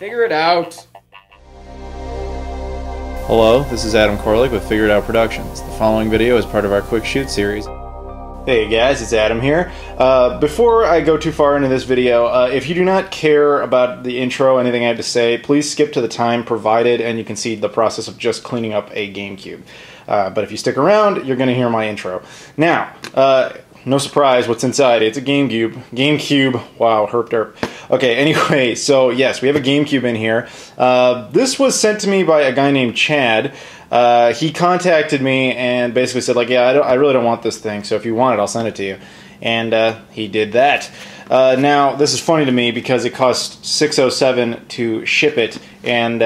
Figure it out. Hello, this is Adam Koralik with Figure It Out Productions. The following video is part of our Quick Shoot series. Hey guys, it's Adam here. Before I go too far into this video, if you do not care about the intro, anything I have to say, please skip to the time provided and you can see the process of just cleaning up a GameCube. But if you stick around, you're going to hear my intro. Now, no surprise what's inside. It's a GameCube. GameCube. Wow, herp derp. Okay, anyway, so yes, we have a GameCube in here. This was sent to me by a guy named Chad. He contacted me and basically said, like, yeah, I really don't want this thing, so if you want it, I'll send it to you. And he did that. Now, this is funny to me because it cost $607 to ship it, and,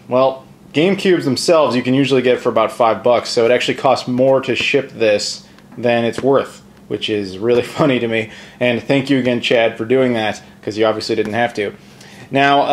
well, GameCubes themselves you can usually get for about $5, so it actually costs more to ship this than it's worth, which is really funny to me. And thank you again, Chad, for doing that, because you obviously didn't have to. Now,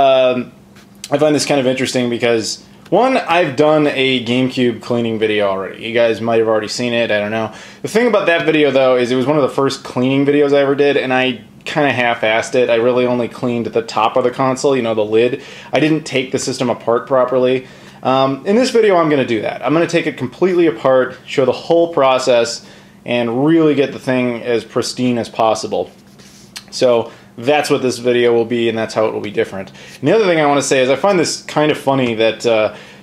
I find this kind of interesting because, one, I've done a GameCube cleaning video already. You guys might have already seen it, I don't know. The thing about that video, though, is it was one of the first cleaning videos I ever did, and I kind of half-assed it. I really only cleaned the top of the console, you know, the lid. I didn't take the system apart properly. In this video, I'm going to do that. I'm going to take it completely apart, show the whole process, and really get the thing as pristine as possible. So that's what this video will be, and that's how it will be different. And the other thing I want to say is I find this kind of funny that,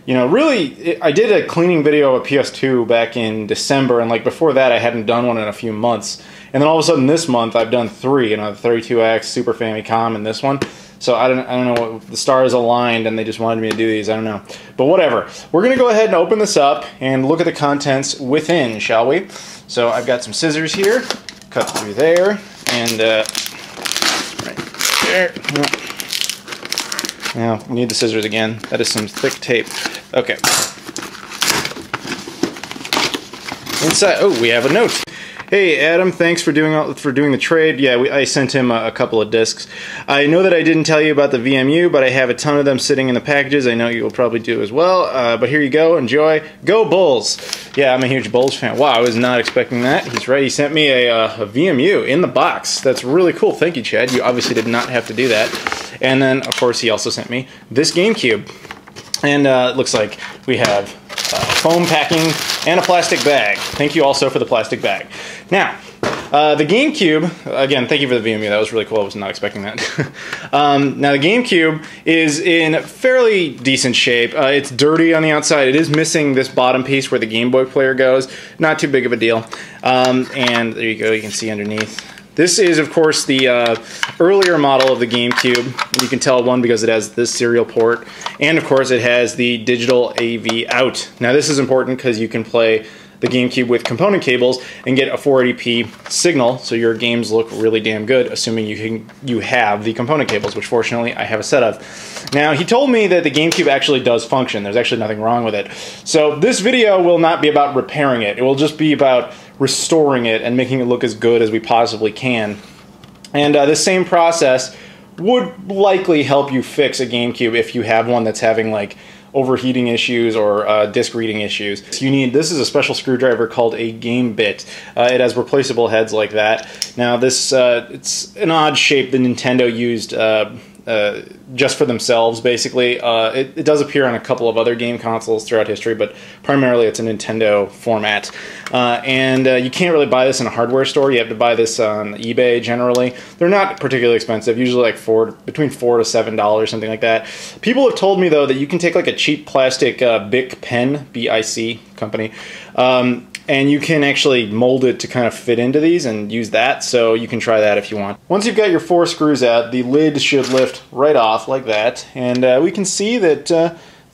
you know, really, I did a cleaning video of a PS2 back in December, and like before that I hadn't done one in a few months. And then all of a sudden this month I've done three, you know, the 32X, Super Famicom, and this one. So I don't know what, the stars aligned and they just wanted me to do these, I don't know. But whatever. We're going to go ahead and open this up and look at the contents within, shall we? So I've got some scissors here, cut through there, and right there. Now, we need the scissors again. That is some thick tape. Okay. Inside, oh, we have a note. Hey Adam, thanks for doing the trade. Yeah, I sent him a couple of discs. I know that I didn't tell you about the VMU, but I have a ton of them sitting in the packages. I know you will probably do as well. But here you go. Enjoy. Go Bulls! Yeah, I'm a huge Bulls fan. Wow, I was not expecting that. He's right. He sent me a VMU in the box. That's really cool. Thank you, Chad. You obviously did not have to do that. And then, of course, he also sent me this GameCube. And it looks like we have foam packing and a plastic bag. Thank you also for the plastic bag. Now, the GameCube, again, thank you for the VMU, that was really cool, I was not expecting that. Now the GameCube is in fairly decent shape. It's dirty on the outside, it is missing this bottom piece where the Game Boy player goes, not too big of a deal. And there you go, you can see underneath. This is, of course, the earlier model of the GameCube. You can tell, one, because it has this serial port, and of course it has the digital AV out. Now this is important because you can play the GameCube with component cables and get a 480p signal, so your games look really damn good, assuming you have the component cables, which fortunately I have a set of. Now, he told me that the GameCube actually does function. There's actually nothing wrong with it. So this video will not be about repairing it. It will just be about restoring it and making it look as good as we possibly can. And this same process would likely help you fix a GameCube if you have one that's having like overheating issues or disc reading issues. This is a special screwdriver called a game bit. It has replaceable heads like that. Now this, it's an odd shape the Nintendo used just for themselves, basically. It does appear on a couple of other game consoles throughout history, but primarily it's a Nintendo format. And you can't really buy this in a hardware store. You have to buy this on eBay generally. They're not particularly expensive, usually like between $4 to $7, something like that. People have told me, though, that you can take like a cheap plastic Bic pen, B-I-C company, and you can actually mold it to kind of fit into these and use that, so you can try that if you want. Once you've got your 4 screws out, the lid should lift right off like that, and we can see that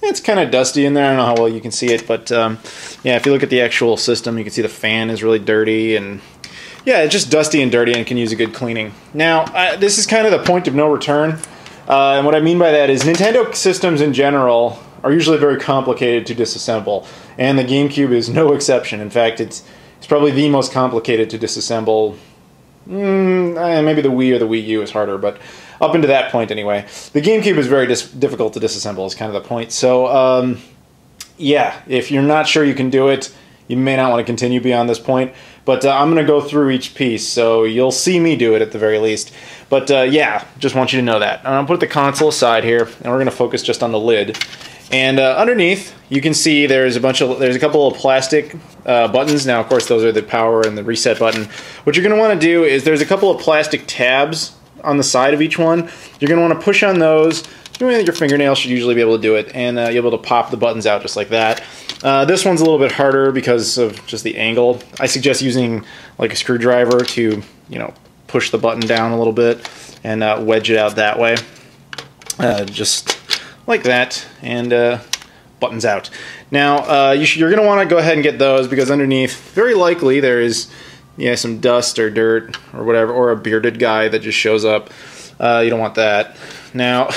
it's kind of dusty in there. I don't know how well you can see it, but yeah, if you look at the actual system, you can see the fan is really dirty, and yeah, it's just dusty and dirty and can use a good cleaning. Now, this is kind of the point of no return, and what I mean by that is Nintendo systems in general are usually very complicated to disassemble, and the GameCube is no exception. In fact, it's probably the most complicated to disassemble. Maybe the Wii or the Wii U is harder, but up into that point anyway. The GameCube is very difficult to disassemble is kind of the point. So, yeah, if you're not sure you can do it, you may not want to continue beyond this point. But I'm going to go through each piece, so you'll see me do it at the very least. But yeah, just want you to know that. I'm going to put the console aside here, and we're going to focus just on the lid. And underneath, you can see there's a couple of plastic buttons. Now, of course, those are the power and the reset button. What you're going to want to do is there's a couple of plastic tabs on the side of each one. You're going to want to push on those. Your fingernail should usually be able to do it, and you'll be able to pop the buttons out just like that. This one's a little bit harder because of just the angle. I suggest using like a screwdriver to, push the button down a little bit and wedge it out that way. Just like that, and buttons out. Now, you're going to want to go ahead and get those because underneath, very likely, there is some dust or dirt or whatever, or a bearded guy that just shows up. You don't want that. Now,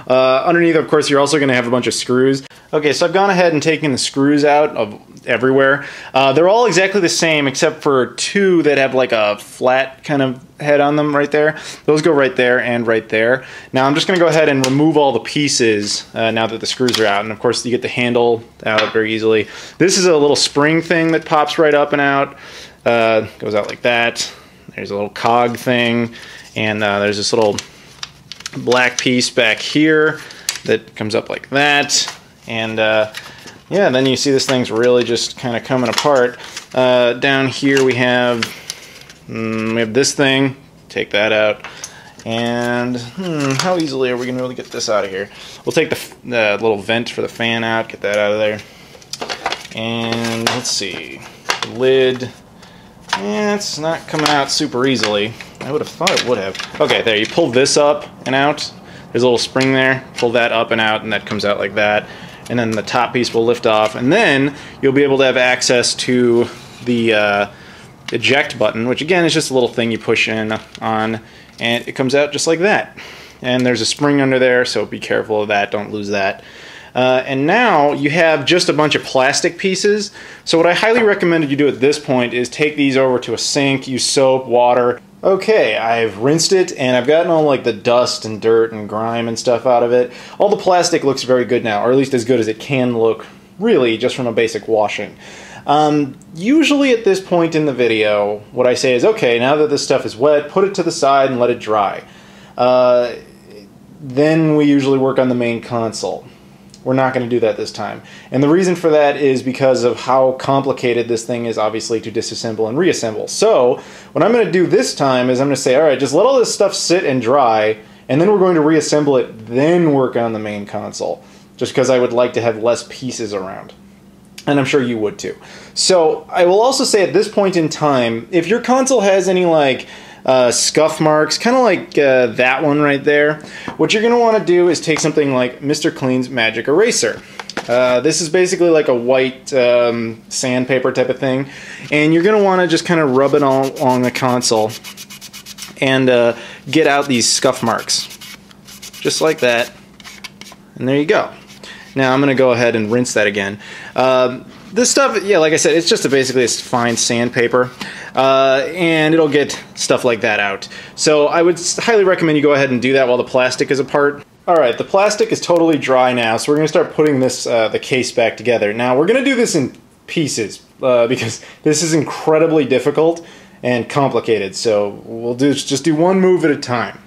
underneath, of course, you're also going to have a bunch of screws. Okay, so I've gone ahead and taken the screws out of everywhere. They're all exactly the same except for two that have like a flat kind of head on them right there. Those go right there and right there. Now I'm just going to go ahead and remove all the pieces now that the screws are out. And of course you get the handle out very easily. This is a little spring thing that pops right up and out. Goes out like that. There's a little cog thing. And there's this little black piece back here that comes up like that. And yeah, then you see this thing's really just kind of coming apart. Down here we have this thing. Take that out. And how easily are we going to really get this out of here? We'll take the little vent for the fan out, get that out of there. And let's see, the lid. Yeah, it's not coming out super easily. I would have thought it would have. Okay, there, you pull this up and out. There's a little spring there. Pull that up and out, and that comes out like that. And then the top piece will lift off, and then you'll be able to have access to the eject button, which again is just a little thing you push in on, and it comes out just like that. And there's a spring under there, so be careful of that. Don't lose that. And now you have just a bunch of plastic pieces. So what I highly recommend you do at this point is take these over to a sink, use soap, water. Okay, I've rinsed it and I've gotten all like the dust and dirt and grime and stuff out of it. All the plastic looks very good now, or at least as good as it can look, really, just from a basic washing. Usually at this point in the video, what I say is, okay, now that this stuff is wet, put it to the side and let it dry. Then we usually work on the main console. We're not going to do that this time. And the reason for that is because of how complicated this thing is, obviously, to disassemble and reassemble. So, what I'm going to do this time is I'm going to say, alright, just let all this stuff sit and dry, and then we're going to reassemble it, then work on the main console. Just because I would like to have less pieces around. And I'm sure you would too. So, I will also say at this point in time, if your console has any, like, scuff marks, kind of like that one right there, what you're going to want to do is take something like Mr. Clean's Magic Eraser. This is basically like a white sandpaper type of thing, and you're going to want to just kind of rub it all along the console and get out these scuff marks. Just like that. And there you go. Now I'm going to go ahead and rinse that again. This stuff, yeah, like I said, it's just basically a fine sandpaper, and it'll get stuff like that out. So I would highly recommend you go ahead and do that while the plastic is apart. Alright, the plastic is totally dry now, so we're going to start putting this the case back together. Now, we're going to do this in pieces, because this is incredibly difficult and complicated, so we'll just do one move at a time.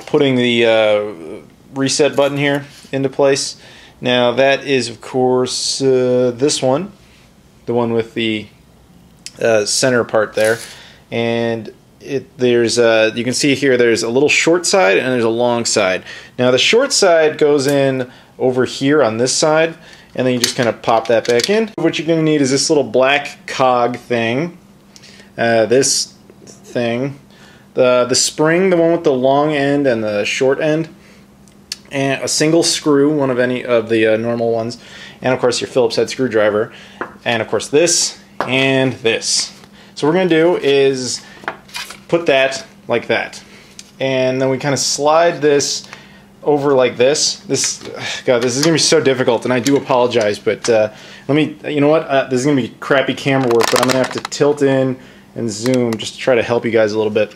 Putting the reset button here into place. Now, that is, of course, this one. The one with the center part there, and there's you can see here there's a little short side and there's a long side. Now the short side goes in over here on this side, and then you just kind of pop that back in. What you're going to need is this little black cog thing, this thing, the spring, the one with the long end and the short end, and a single screw, one of any of the normal ones, and of course your Phillips head screwdriver, and of course this and this. So what we're going to do is put that like that, and then we kind of slide this over like this. God, this is going to be so difficult, and I do apologize, but let me, you know what, this is going to be crappy camera work, but I'm going to have to tilt in and zoom just to try to help you guys a little bit.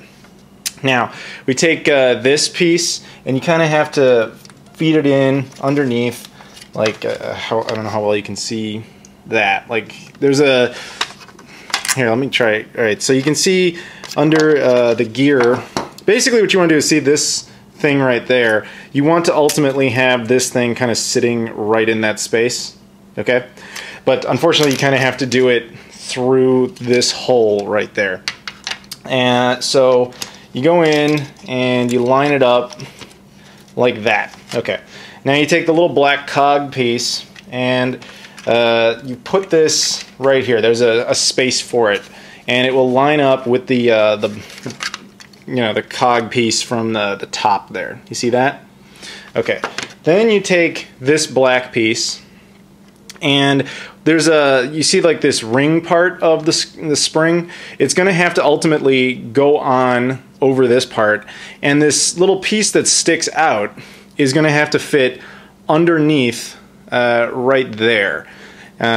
Now, we take this piece, and you kind of have to feed it in underneath, like, I don't know how well you can see that. Like, there's a Here, let me try it. All right, so you can see under the gear, basically what you want to do is see this thing right there. You want to ultimately have this thing kind of sitting right in that space, okay? But unfortunately, you kind of have to do it through this hole right there. And so you go in and you line it up like that. Okay. Now you take the little black cog piece and you put this right here. There's a space for it, and it will line up with the cog piece from the top there. You see that? Okay. Then you take this black piece, and there's you see like this ring part of the spring. It's going to have to ultimately go on over this part, and this little piece that sticks out is going to have to fit underneath right there.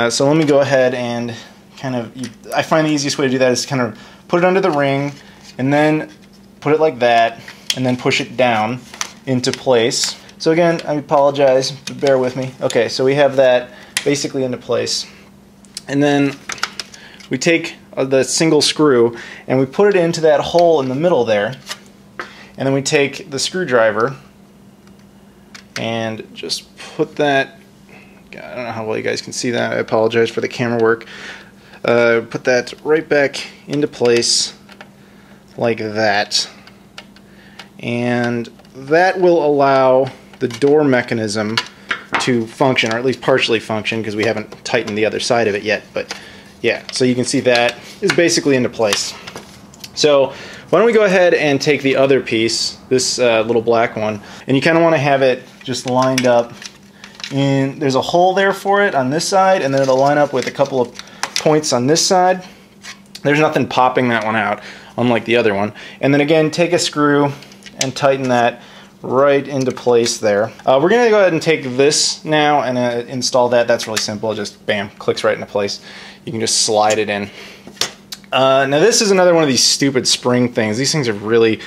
So let me go ahead and kind of, I find the easiest way to do that is to kind of put it under the ring and then put it like that and then push it down into place. So again, I apologize, bear with me. Okay, so we have that basically into place. And then we take the single screw and we put it into that hole in the middle there. And then we take the screwdriver and just put that, I don't know how well you guys can see that, I apologize for the camera work. Put that right back into place like that. And that will allow the door mechanism to function, or at least partially function, because we haven't tightened the other side of it yet. But yeah, so you can see that is basically into place. So why don't we go ahead and take the other piece, this little black one, and you kind of want to have it just lined up. And there's a hole there for it on this side, and then it'll line up with a couple of points on this side. There's nothing popping that one out, unlike the other one. And then again, take a screw and tighten that right into place there. We're going to go ahead and take this now and install that. That's really simple. It just, bam, clicks right into place. You can just slide it in. Now this is another one of these stupid spring things. These things are really,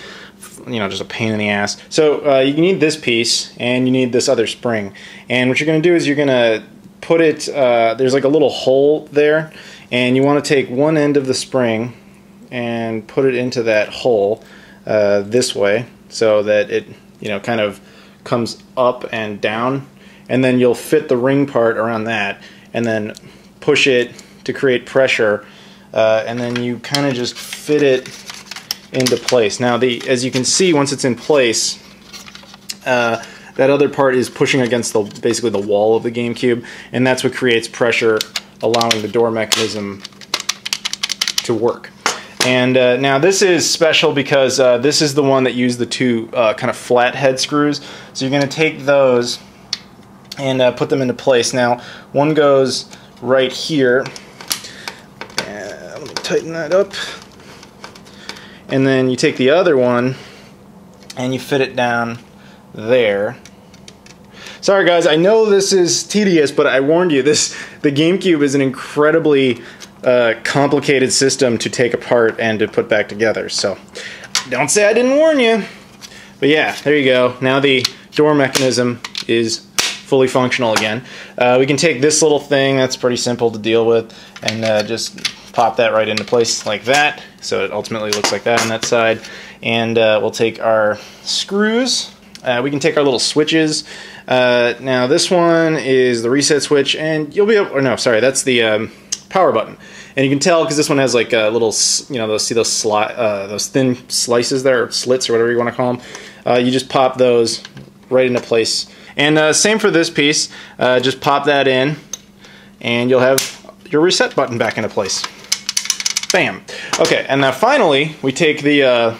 just a pain in the ass. So you need this piece and you need this other spring. And what you're going to do is you're going to put it, there's like a little hole there, and you want to take one end of the spring and put it into that hole this way, so that it kind of comes up and down, and then you'll fit the ring part around that and then push it to create pressure, and then you kind of just fit it into place. Now as you can see, once it's in place, that other part is pushing against basically the wall of the GameCube, and that's what creates pressure, allowing the door mechanism to work. And now this is special because this is the one that used the two kind of flat head screws. So you're going to take those and put them into place. Now one goes right here. Let me tighten that up. And then you take the other one and you fit it down there. Sorry guys, I know this is tedious, but I warned you, the GameCube is an incredibly complicated system to take apart and to put back together, so don't say I didn't warn you. But yeah, there you go. Now the door mechanism is fully functional again. We can take this little thing that's pretty simple to deal with and just pop that right into place like that, so it ultimately looks like that on that side. And we'll take our screws. We can take our little switches. Now this one is the reset switch, and you'll be able, or no, sorry, that's the power button. And you can tell because this one has like a little, those thin slices there, or slits, or whatever you want to call them. You just pop those right into place. And same for this piece. Just pop that in, and you'll have your reset button back into place. Bam. Okay, and now finally we take the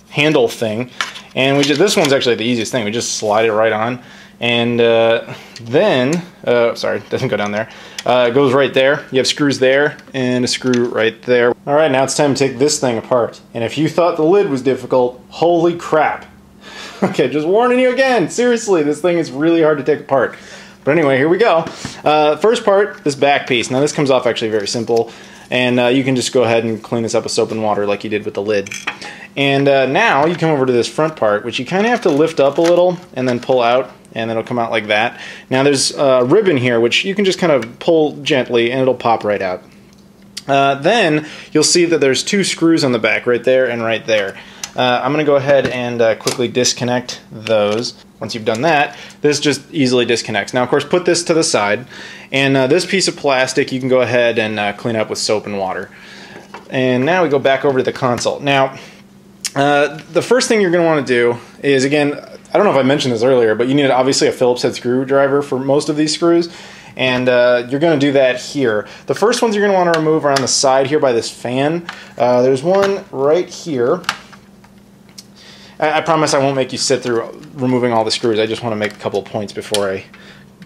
handle thing, and this one's actually the easiest thing. We just slide it right on, and then, sorry, it doesn't go down there. It goes right there. You have screws there and a screw right there. All right, now it's time to take this thing apart. And if you thought the lid was difficult, holy crap. Okay, just warning you again. Seriously, this thing is really hard to take apart. But anyway, here we go. First part, this back piece. Now this comes off actually very simple. And you can just go ahead and clean this up with soap and water like you did with the lid. And now you come over to this front part, which you kind of have to lift up a little and then pull out, and then it'll come out like that. Now there's a ribbon here, which you can just kind of pull gently and it'll pop right out. Then you'll see that there's 2 screws on the back, right there and right there. I'm going to go ahead and quickly disconnect those. Once you've done that, this just easily disconnects. Now, of course, put this to the side, and this piece of plastic you can go ahead and clean up with soap and water. And now we go back over to the console. Now, the first thing you're going to want to do is, again, I don't know if I mentioned this earlier, but you need obviously a Phillips head screwdriver for most of these screws. And you're going to do that here. The first ones you're going to want to remove are on the side here by this fan. There's one right here. I promise I won't make you sit through removing all the screws. I just want to make a couple of points before I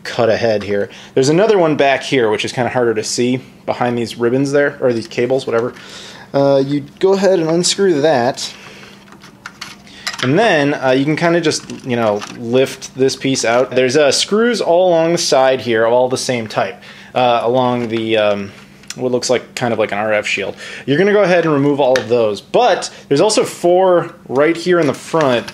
cut ahead here. There's another one back here, which is kind of harder to see behind these ribbons there, or these cables, whatever. You go ahead and unscrew that. And then you can kind of just, you know, lift this piece out. There's screws all along the side here, all the same type, along the what looks like kind of like an RF shield. You're going to go ahead and remove all of those. But there's also 4 right here in the front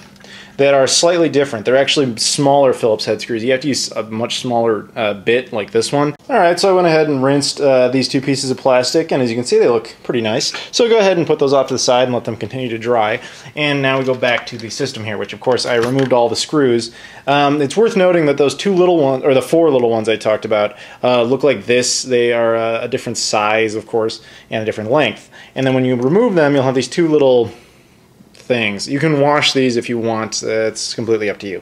that are slightly different. They're actually smaller Phillips head screws. You have to use a much smaller bit like this one. Alright, so I went ahead and rinsed these 2 pieces of plastic, and as you can see they look pretty nice. So go ahead and put those off to the side and let them continue to dry. And now we go back to the system here, which of course I removed all the screws. It's worth noting that those 2 little ones, or the 4 little ones I talked about, look like this. They are a different size, of course, and a different length. And then when you remove them, you'll have these 2 little things. You can wash these if you want. It's completely up to you.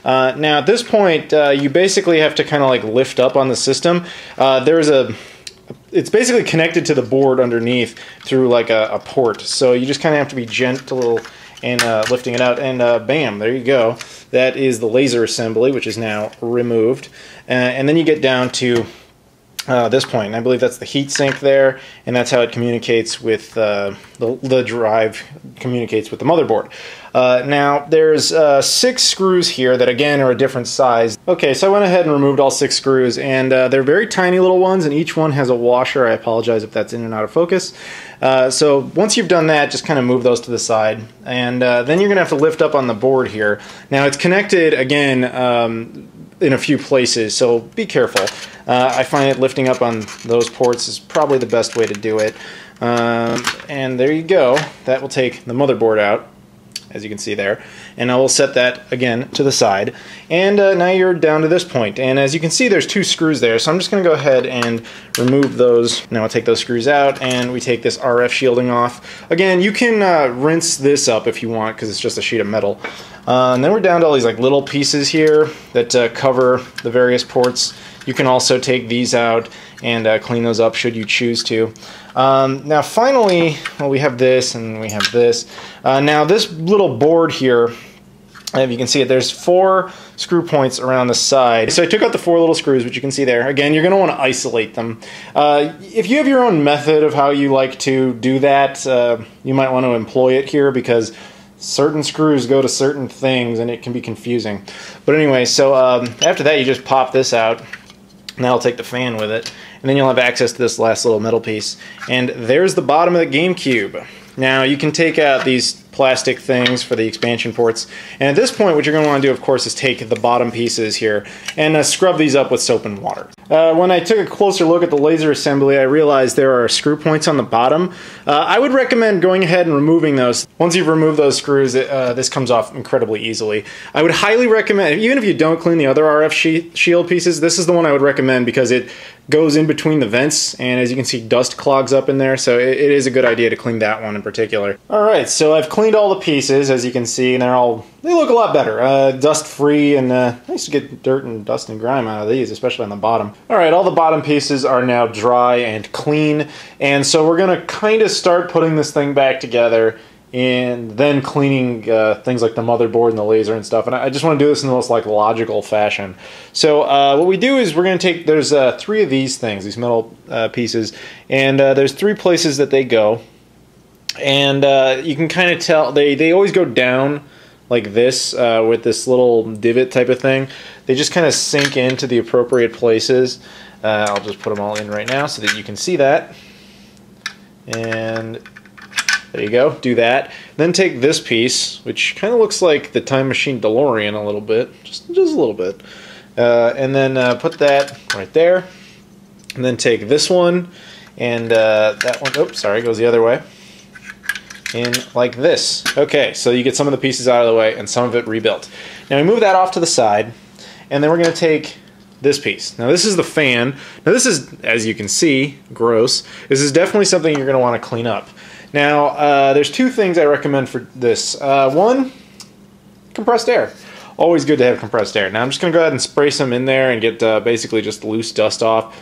Now at this point, you basically have to kind of like lift up on the system. It's basically connected to the board underneath through like a port. So you just kind of have to be gentle and lifting it out, and bam, there you go. That is the laser assembly, which is now removed. And then you get down to this point, and I believe that's the heatsink there, and that's how it communicates with the drive communicates with the motherboard. Now there's 6 screws here that again are a different size. Okay, so I went ahead and removed all 6 screws, and they're very tiny little ones, and each one has a washer. I apologize if that's in and out of focus. So once you've done that, just kind of move those to the side, and then you're gonna have to lift up on the board here. Now it's connected again in a few places, so be careful. I find that lifting up on those ports is probably the best way to do it. And there you go. That will take the motherboard out, as you can see there. And I will set that again to the side. And now you're down to this point. And as you can see, there's 2 screws there, so I'm just going to go ahead and remove those. Now I'll take those screws out, and we take this RF shielding off. Again, you can rinse this up if you want, because it's just a sheet of metal. And then we're down to all these like little pieces here that cover the various ports. You can also take these out and clean those up should you choose to. Now finally, well, we have this and we have this. Now this little board here, if you can see it, there's 4 screw points around the side. So I took out the 4 little screws, which you can see there. Again, you're going to want to isolate them. If you have your own method of how you like to do that, you might want to employ it here, because certain screws go to certain things and it can be confusing. But anyway, so after that you just pop this out, and that'll take the fan with it, and then you'll have access to this last little metal piece. And there's the bottom of the GameCube. Now you can take out these plastic things for the expansion ports, and at this point what you're going to want to do, of course, is take the bottom pieces here and scrub these up with soap and water. When I took a closer look at the laser assembly, I realized there are screw points on the bottom. I would recommend going ahead and removing those. Once you've removed those screws, this comes off incredibly easily. I would highly recommend, even if you don't clean the other RF shield pieces, this is the one I would recommend, because it goes in between the vents, and as you can see, dust clogs up in there, so it is a good idea to clean that one in particular. Alright, so I've cleaned all the pieces, as you can see, and they look a lot better. Dust-free, and nice to get dirt and dust and grime out of these, especially on the bottom. Alright, all the bottom pieces are now dry and clean, and so we're going to kind of start putting this thing back together, and then cleaning things like the motherboard and the laser and stuff. And I just want to do this in the most like logical fashion. So what we do is we're going to take, there's 3 of these things, these metal pieces, and there's 3 places that they go. And you can kind of tell, they always go down like this with this little divot type of thing. They just kind of sink into the appropriate places. I'll just put them all in right now so that you can see that. And there you go, do that. Then take this piece, which kind of looks like the Time Machine DeLorean a little bit, just a little bit. And then put that right there. And then take this one And that one, oops, sorry, goes the other way. In like this. Okay, so you get some of the pieces out of the way and some of it rebuilt. Now we move that off to the side, and then we're going to take this piece. Now this is the fan. Now this is, as you can see, gross. This is definitely something you're going to want to clean up. Now there's two things I recommend for this. One, compressed air. Always good to have compressed air. Now I'm just going to go ahead and spray some in there and get basically just loose dust off.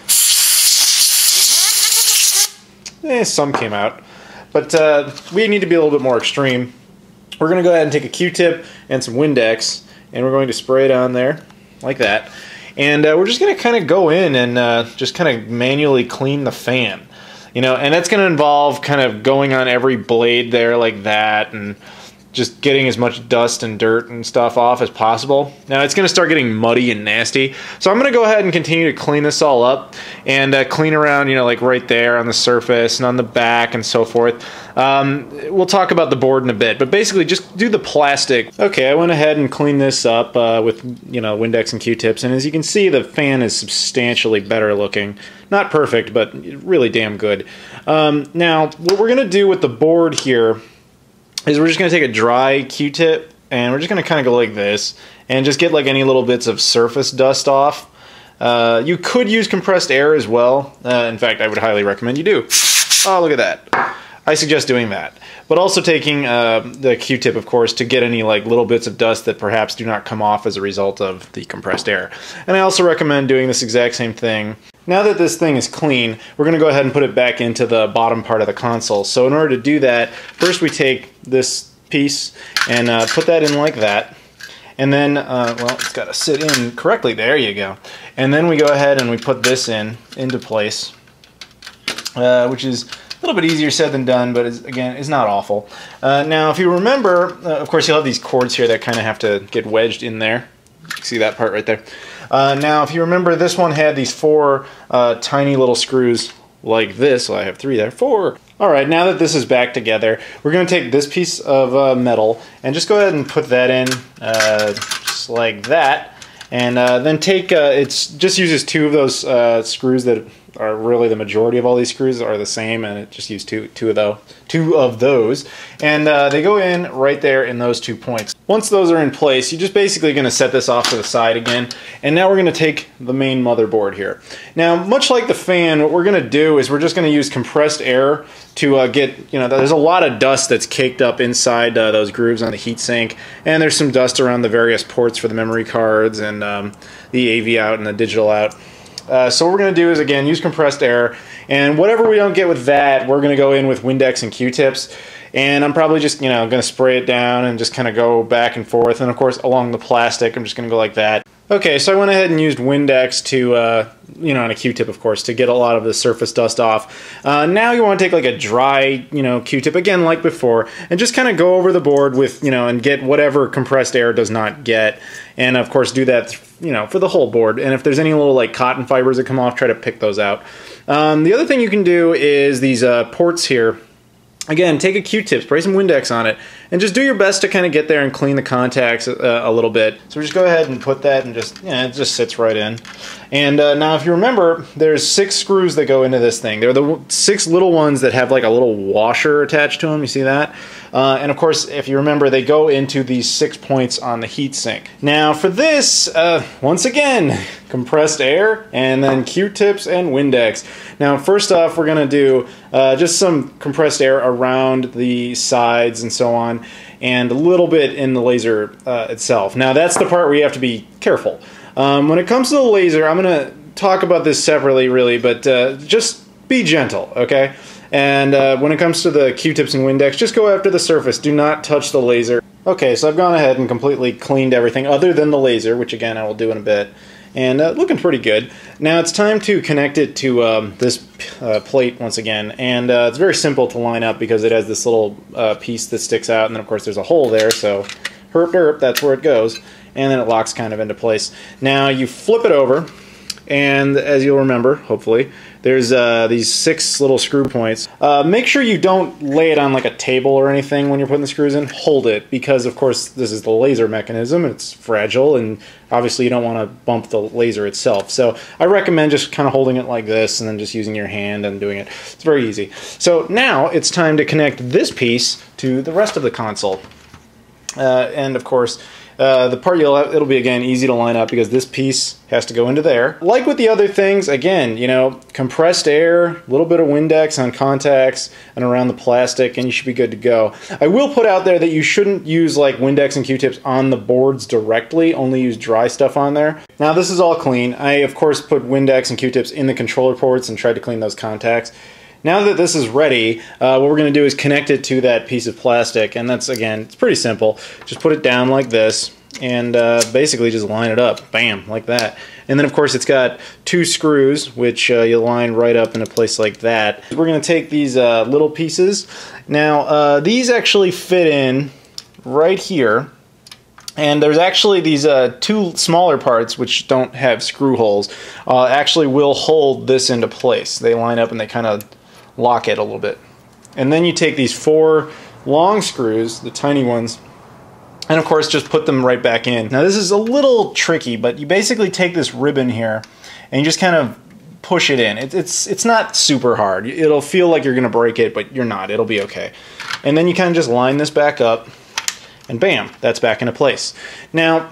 Some came out. But we need to be a little bit more extreme. We're going to go ahead and take a Q-tip and some Windex, and we're going to spray it on there, like that. And we're just going to kind of go in and just kind of manually clean the fan. You know, and that's going to involve kind of going on every blade there like that, and just getting as much dust and dirt and stuff off as possible. Now it's going to start getting muddy and nasty, so I'm going to go ahead and continue to clean this all up and clean around, you know, like right there on the surface and on the back and so forth. We'll talk about the board in a bit, but basically just do the plastic. Okay, I went ahead and cleaned this up with, you know, Windex and Q-tips, and as you can see, the fan is substantially better looking. Not perfect, but really damn good. Now, what we're going to do with the board here is we're just going to take a dry Q-tip and we're just going to kind of go like this and just get like any little bits of surface dust off. You could use compressed air as well. In fact, I would highly recommend you do. Oh, look at that. I suggest doing that. But also taking the Q-tip, of course, to get any like little bits of dust that perhaps do not come off as a result of the compressed air. And I also recommend doing this exact same thing. Now that this thing is clean, we're going to go ahead and put it back into the bottom part of the console. So in order to do that, first we take this piece and put that in like that. And then, well, it's got to sit in correctly. There you go. And then we go ahead and we put this into place, which is a little bit easier said than done, but again, it's not awful. Now, if you remember, of course, you'll have these cords here that kind of have to get wedged in there. See that part right there? Now, if you remember, this one had these four tiny little screws like this. Well, I have three there. Four. All right, now that this is back together, we're going to take this piece of metal and just go ahead and put that in just like that. And then take, it just uses two of those screws that are really the majority of all these screws are the same, and it just used two of those. And they go in right there in those 2 points. Once those are in place, you're just basically going to set this off to the side again. And now we're going to take the main motherboard here. Now, much like the fan, what we're going to do is we're just going to use compressed air to get, you know, there's a lot of dust that's caked up inside those grooves on the heatsink, and there's some dust around the various ports for the memory cards and the AV out and the digital out. So what we're going to do is, again, use compressed air, and whatever we don't get with that, we're going to go in with Windex and Q-tips, and I'm probably just, you know, going to spray it down and just kind of go back and forth, and of course along the plastic I'm just going to go like that. Okay, so I went ahead and used Windex to, you know, and a Q-tip, of course, to get a lot of the surface dust off. Now you want to take like a dry, you know, Q-tip, again, like before, and just kind of go over the board with, you know, and get whatever compressed air does not get. And, of course, do that, you know, for the whole board. And if there's any little, like, cotton fibers that come off, try to pick those out. The other thing you can do is these ports here. Again, take a Q-tip, spray some Windex on it, and just do your best to kind of get there and clean the contacts a little bit. So we just go ahead and put that and just, yeah, it just sits right in. And now if you remember, there's 6 screws that go into this thing. They're the 6 little ones that have like a little washer attached to them, you see that? And of course, if you remember, they go into these 6 points on the heatsink. Now for this, once again, compressed air, and then Q-tips and Windex. Now first off, we're going to do just some compressed air around the sides and so on, and a little bit in the laser itself. Now that's the part where you have to be careful. When it comes to the laser, I'm going to talk about this separately really, but just be gentle, okay? And when it comes to the Q-tips and Windex, just go after the surface. Do not touch the laser. Okay, so I've gone ahead and completely cleaned everything other than the laser, which again I will do in a bit. And looking pretty good. Now it's time to connect it to this plate once again. And it's very simple to line up because it has this little piece that sticks out. And then of course there's a hole there, so herp derp, that's where it goes. And then it locks kind of into place. Now you flip it over. And as you'll remember, hopefully, there's these 6 little screw points. Make sure you don't lay it on like a table or anything when you're putting the screws in. Hold it, because of course this is the laser mechanism, and it's fragile, and obviously you don't want to bump the laser itself. So I recommend just kind of holding it like this and then just using your hand and doing it. It's very easy. So now it's time to connect this piece to the rest of the console. And of course, the part it'll be, again, easy to line up because this piece has to go into there. Like with the other things, again, you know, compressed air, a little bit of Windex on contacts and around the plastic, and you should be good to go. I will put out there that you shouldn't use like Windex and Q-tips on the boards directly, only use dry stuff on there. Now this is all clean. I, of course, put Windex and Q-tips in the controller ports and tried to clean those contacts. Now that this is ready, what we're going to do is connect it to that piece of plastic, and that's, again, it's pretty simple. Just put it down like this, and basically just line it up, bam, like that. And then, of course, it's got 2 screws, which you line right up in a place like that. We're going to take these little pieces. Now, these actually fit in right here. And there's actually these 2 smaller parts which don't have screw holes, actually will hold this into place. They line up and they kind of lock it a little bit. And then you take these 4 long screws, the tiny ones, and of course just put them right back in. Now this is a little tricky, but you basically take this ribbon here and you just kind of push it in. It's not super hard. It'll feel like you're going to break it, but you're not. It'll be okay. And then you kind of just line this back up, and bam, that's back into place. Now,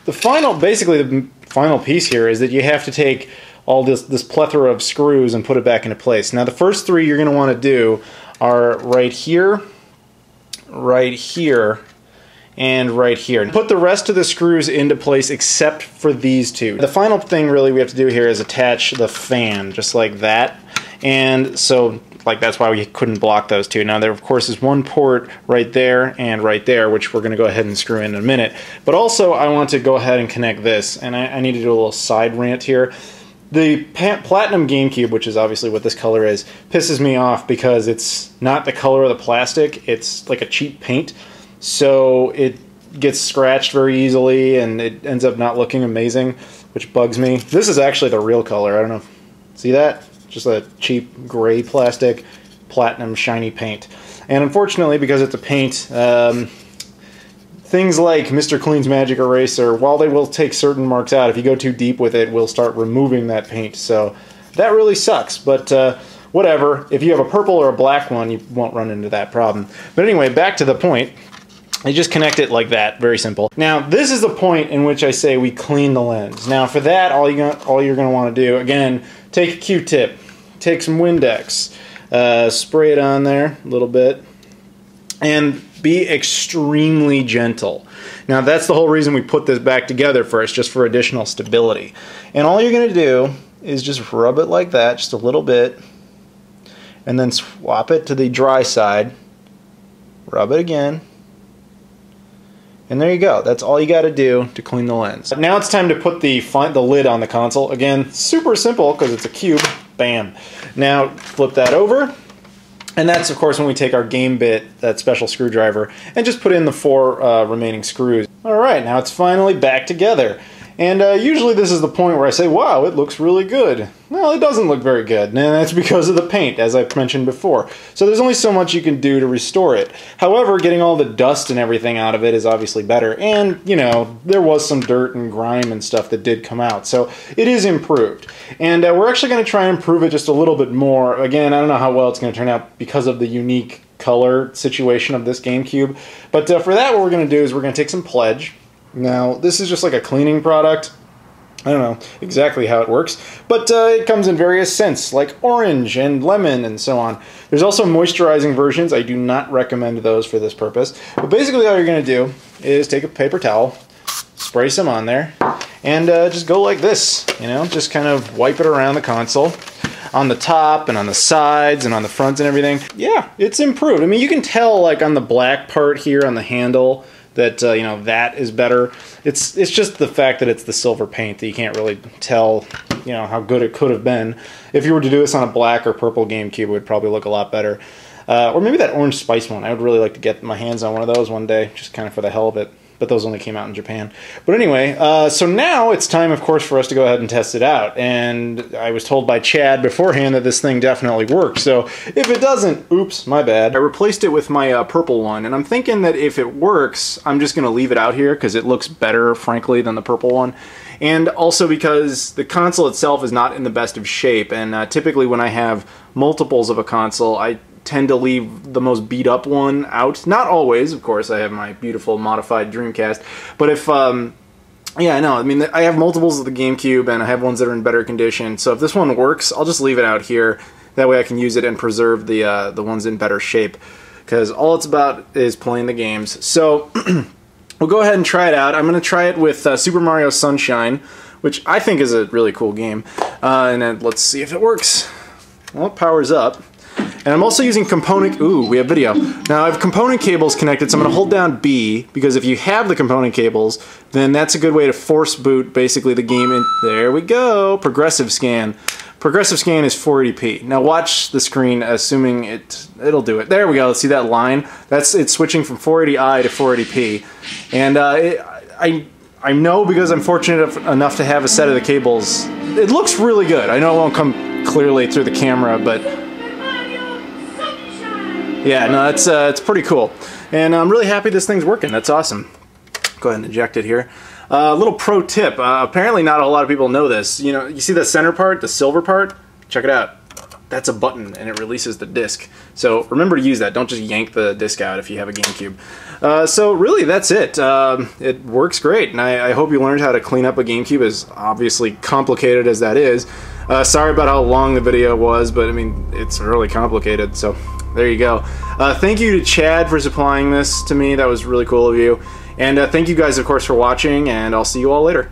basically the final piece here is that you have to take all this plethora of screws and put it back into place. Now, the first 3 you're going to want to do are right here, and right here. Put the rest of the screws into place except for these 2. The final thing really we have to do here is attach the fan, just like that. And so, like, that's why we couldn't block those 2. Now, there, of course, is 1 port right there and right there, which we're going to go ahead and screw in a minute. But also, I want to go ahead and connect this, and I need to do a little side rant here. The Platinum GameCube, which is obviously what this color is, pisses me off because it's not the color of the plastic. It's like a cheap paint, so it gets scratched very easily, and it ends up not looking amazing, which bugs me. This is actually the real color. I don't know. See that? Just a cheap gray plastic, platinum shiny paint. And unfortunately, because it's a paint, things like Mr. Clean's Magic Eraser, while they will take certain marks out, if you go too deep with it, will start removing that paint. So that really sucks, but whatever. If you have a purple or a black one, you won't run into that problem. But anyway, back to the point. You just connect it like that, very simple. Now, this is the point in which I say we clean the lens. Now, for that, all you're going to want to do, again, take a Q-tip, take some Windex, spray it on there a little bit, and be extremely gentle. Now, that's the whole reason we put this back together first, just for additional stability. And all you're going to do is just rub it like that, just a little bit, and then swap it to the dry side, rub it again, and there you go. That's all you got to do to clean the lens. Now it's time to put the lid on the console. Again, super simple because it's a cube. Bam. Now flip that over. And that's, of course, when we take our game bit, that special screwdriver, and just put in the 4 remaining screws. Alright, now it's finally back together. And usually this is the point where I say, wow, it looks really good. Well, it doesn't look very good, and that's because of the paint, as I mentioned before. So there's only so much you can do to restore it. However, getting all the dust and everything out of it is obviously better. And, you know, there was some dirt and grime and stuff that did come out. So it is improved. And we're actually going to try and improve it just a little bit more. Again, I don't know how well it's going to turn out because of the unique color situation of this GameCube. But for that, what we're going to do is we're going to take some Pledge. Now, this is just like a cleaning product. I don't know exactly how it works, but it comes in various scents, like orange and lemon and so on. There's also moisturizing versions. I do not recommend those for this purpose. But basically all you're going to do is take a paper towel, spray some on there, and just go like this, you know, just kind of wipe it around the console, on the top and on the sides and on the front and everything. Yeah, it's improved. I mean, you can tell, like, on the black part here on the handle, that you know, that is better. It's just the fact that it's the silver paint that you can't really tell, you know, how good it could have been. If you were to do this on a black or purple GameCube, it would probably look a lot better. Or maybe that orange spice one. I would really like to get my hands on one of those one day, just kind of for the hell of it. but those only came out in Japan. But anyway, so now it's time, of course, for us to go ahead and test it out. And I was told by Chad beforehand that this thing definitely works. So if it doesn't, oops, my bad. I replaced it with my purple one, and I'm thinking that if it works, I'm just going to leave it out here because it looks better, frankly, than the purple one. And also because the console itself is not in the best of shape, and typically when I have multiples of a console, I tend to leave the most beat up one out. Not always, of course. I have my beautiful modified Dreamcast, but if yeah, I know. I mean, I have multiples of the GameCube, and I have ones that are in better condition. So if this one works, I'll just leave it out here. That way I can use it and preserve the ones in better shape, because all it's about is playing the games. So we'll go ahead and try it out. I'm going to try it with Super Mario Sunshine, which I think is a really cool game. And then let's see if it works. Well, it powers up. And I'm also using component... Ooh, we have video. Now I have component cables connected, so I'm going to hold down B, because if you have the component cables, then that's a good way to force boot basically the game in. There we go. Progressive scan. Progressive scan is 480p. Now watch the screen, assuming it'll do it. There we go. See that line? It's switching from 480i to 480p. And I know, because I'm fortunate enough to have a set of the cables, it looks really good. I know it won't come clearly through the camera, but yeah, no, it's pretty cool. And I'm really happy this thing's working. That's awesome. Go ahead and eject it here. A little pro tip. Apparently not a whole lot of people know this. You know, you see the center part, the silver part? Check it out. That's a button, and it releases the disc. So remember to use that. Don't just yank the disc out if you have a GameCube. So really, that's it. It works great, and I hope you learned how to clean up a GameCube, as obviously complicated as that is. Sorry about how long the video was, but I mean, it's really complicated, so there you go. Thank you to Chad for supplying this to me. That was really cool of you. And thank you guys, of course, for watching, and I'll see you all later.